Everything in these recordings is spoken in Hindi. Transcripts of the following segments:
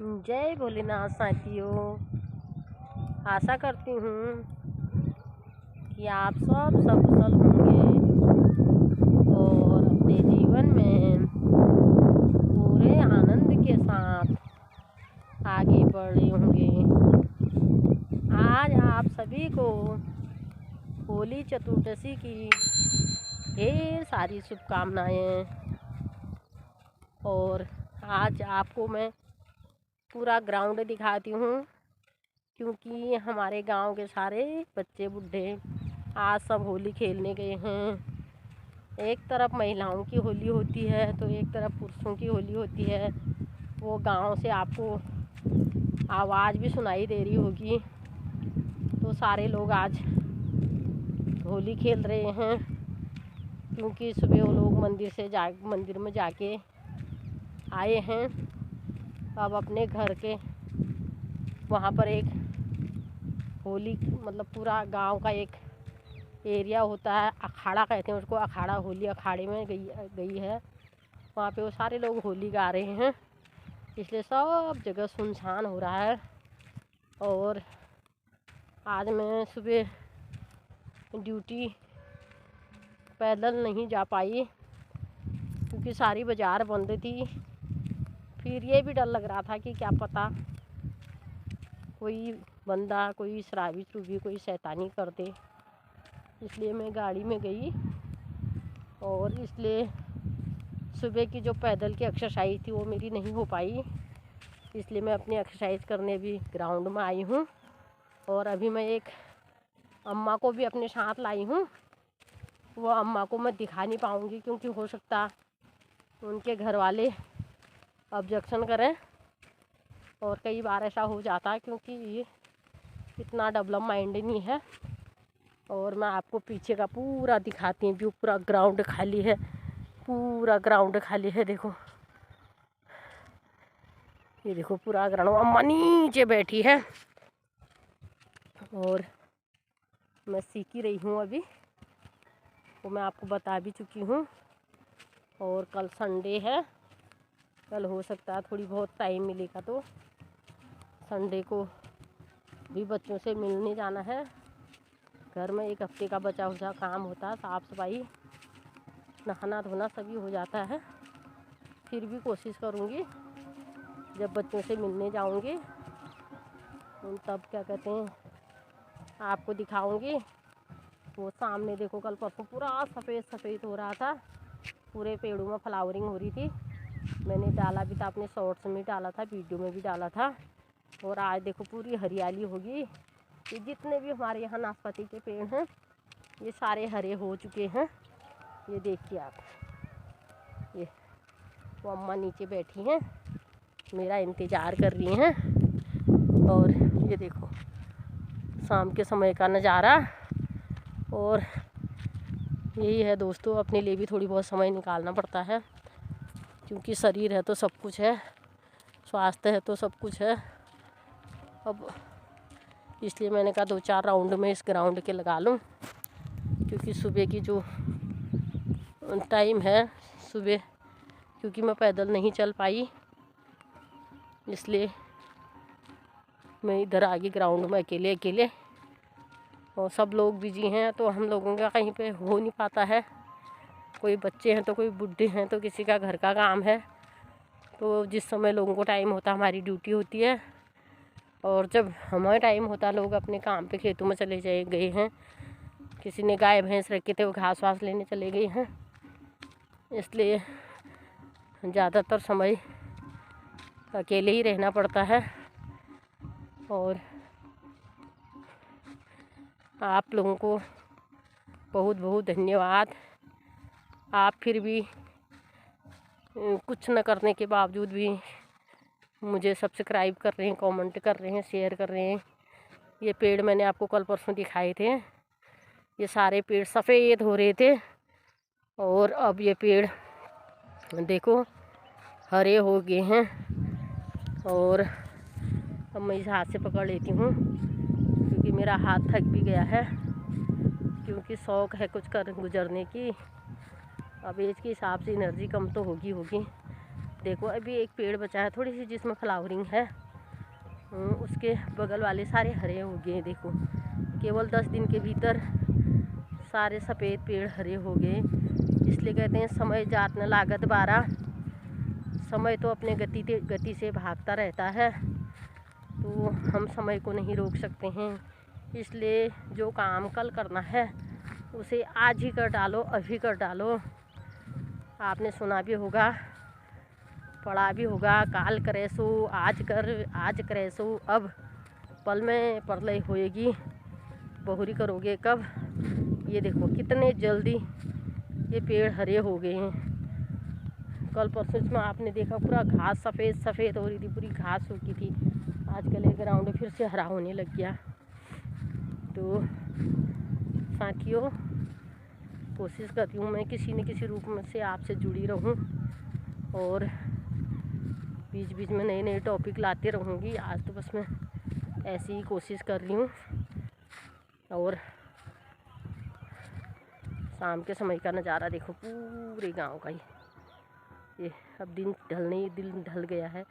जय भोलेनाथ साथियों। आशा करती हूँ कि आप सब सकुशल होंगे और अपने जीवन में पूरे आनंद के साथ आगे बढ़ रहे होंगे। आज आप सभी को होली चतुर्दशी की ढेर सारी शुभकामनाएं। और आज आपको मैं पूरा ग्राउंड दिखाती हूँ, क्योंकि हमारे गांव के सारे बच्चे बूढ़े आज सब होली खेलने गए हैं। एक तरफ महिलाओं की होली होती है तो एक तरफ पुरुषों की होली होती है। वो गांव से आपको आवाज़ भी सुनाई दे रही होगी। तो सारे लोग आज होली खेल रहे हैं, क्योंकि सुबह वो लोग मंदिर में जाके आए हैं। अब अपने घर के वहाँ पर एक होली मतलब पूरा गांव का एक एरिया होता है, अखाड़ा कहते हैं उसको। अखाड़ा, होली अखाड़े में गई है। वहाँ पे वो सारे लोग होली गा रहे हैं, इसलिए सब जगह सुनसान हो रहा है। और आज मैं सुबह ड्यूटी पैदल नहीं जा पाई, क्योंकि सारी बाज़ार बंद थी। फिर ये भी डर लग रहा था कि क्या पता कोई बंदा, कोई शराबी चूबी, कोई शैतानी कर दे, इसलिए मैं गाड़ी में गई। और इसलिए सुबह की जो पैदल की एक्सरसाइज थी वो मेरी नहीं हो पाई, इसलिए मैं अपनी एक्सरसाइज करने भी ग्राउंड में आई हूँ। और अभी मैं एक अम्मा को भी अपने साथ लाई हूँ। वो अम्मा को मैं दिखा नहीं पाऊँगी, क्योंकि हो सकता उनके घर वाले ऑब्जेक्शन करें। और कई बार ऐसा हो जाता है, क्योंकि ये इतना डेवलप माइंड नहीं है। और मैं आपको पीछे का पूरा दिखाती हूँ, जो पूरा ग्राउंड खाली है, पूरा ग्राउंड खाली है। देखो, ये देखो पूरा ग्राउंड। अम्मा नीचे बैठी है और मैं सीख ही रही हूँ अभी, वो मैं आपको बता भी चुकी हूँ। और कल संडे है, कल हो सकता है थोड़ी बहुत टाइम मिलेगा तो संडे को भी बच्चों से मिलने जाना है। घर में एक हफ्ते का बचा हुआ काम होता है, साफ़ सफाई, नहाना धोना सभी हो जाता है। फिर भी कोशिश करूँगी जब बच्चों से मिलने जाऊँगी तब क्या कहते हैं आपको दिखाऊँगी। वो सामने देखो, कल परसों पूरा सफ़ेद सफ़ेद हो रहा था, पूरे पेड़ों में फ्लावरिंग हो रही थी। मैंने डाला भी था, अपने शॉर्ट्स में डाला था, वीडियो में भी डाला था। और आज देखो पूरी हरियाली होगी। ये जितने भी हमारे यहाँ नाशपाती के पेड़ हैं ये सारे हरे हो चुके हैं। ये देखिए आप, ये वो अम्मा नीचे बैठी हैं, मेरा इंतज़ार कर रही हैं। और ये देखो शाम के समय का नज़ारा। और यही है दोस्तों, अपने लिए भी थोड़ी बहुत समय निकालना पड़ता है, क्योंकि शरीर है तो सब कुछ है, स्वास्थ्य है तो सब कुछ है। अब इसलिए मैंने कहा 2-4 राउंड में इस ग्राउंड के लगा लूँ, क्योंकि सुबह की जो टाइम है सुबह, क्योंकि मैं पैदल नहीं चल पाई, इसलिए मैं इधर आ गई ग्राउंड में अकेले। और सब लोग बिजी हैं तो हम लोगों का कहीं पे हो नहीं पाता है। कोई बच्चे हैं तो कोई बूढ़े हैं तो किसी का घर का काम है। तो जिस समय लोगों को टाइम होता हमारी ड्यूटी होती है, और जब हमारा टाइम होता लोग अपने काम पे खेतों में चले गए हैं। किसी ने गाय भैंस रखे थे वो घास वास लेने चले गए हैं, इसलिए ज़्यादातर समय अकेले ही रहना पड़ता है। और आप लोगों को बहुत बहुत धन्यवाद। आप फिर भी कुछ न करने के बावजूद भी मुझे सब्सक्राइब कर रहे हैं, कमेंट कर रहे हैं, शेयर कर रहे हैं। ये पेड़ मैंने आपको कल परसों दिखाए थे, ये सारे पेड़ सफ़ेद हो रहे थे, और अब ये पेड़ देखो हरे हो गए हैं। और अब मैं इस हाथ से पकड़ लेती हूँ, क्योंकि मेरा हाथ थक भी गया है, क्योंकि शौक़ है कुछ कर गुजरने की। अब एज के हिसाब से एनर्जी कम तो होगी। देखो अभी एक पेड़ बचा है थोड़ी सी जिसमें फ्लावरिंग है, उसके बगल वाले सारे हरे हो गए। देखो केवल 10 दिन के भीतर सारे सफ़ेद पेड़ हरे हो गए। इसलिए कहते हैं समय जात न लागत बारा। समय तो अपने गति से भागता रहता है, तो हम समय को नहीं रोक सकते हैं। इसलिए जो काम कल करना है उसे आज ही कर डालो, अभी कर डालो। आपने सुना भी होगा, पढ़ा भी होगा, काल करे सो आज कर, आज करे सो अब, पल में परलय होएगी, बहुरी करोगे कब। ये देखो कितने जल्दी ये पेड़ हरे हो गए हैं। कल परसों में आपने देखा पूरा घास सफ़ेद सफ़ेद हो रही थी, पूरी घास सूखी थी। आजकल ये ग्राउंड फिर से हरा होने लग गया। तो साथियों, कोशिश करती हूँ मैं किसी न किसी रूप में से आपसे जुड़ी रहूँ और बीच बीच में नए नए टॉपिक लाते रहूँगी। आज तो बस मैं ऐसी ही कोशिश कर रही हूँ। और शाम के समय का नज़ारा देखो पूरे गांव का ही। ये अब दिन ढल गया है।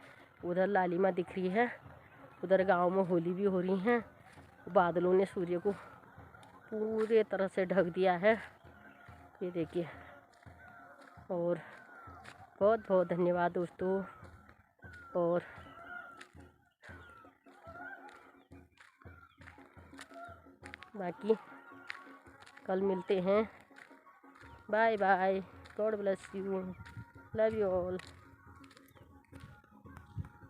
उधर लालिमा दिख रही है, उधर गांव में होली भी हो रही है। बादलों ने सूर्य को पूरे तरह से ढक दिया है, ये देखिए। और बहुत बहुत धन्यवाद दोस्तों। और बाकी कल मिलते हैं। Bye bye, God bless you, love you all.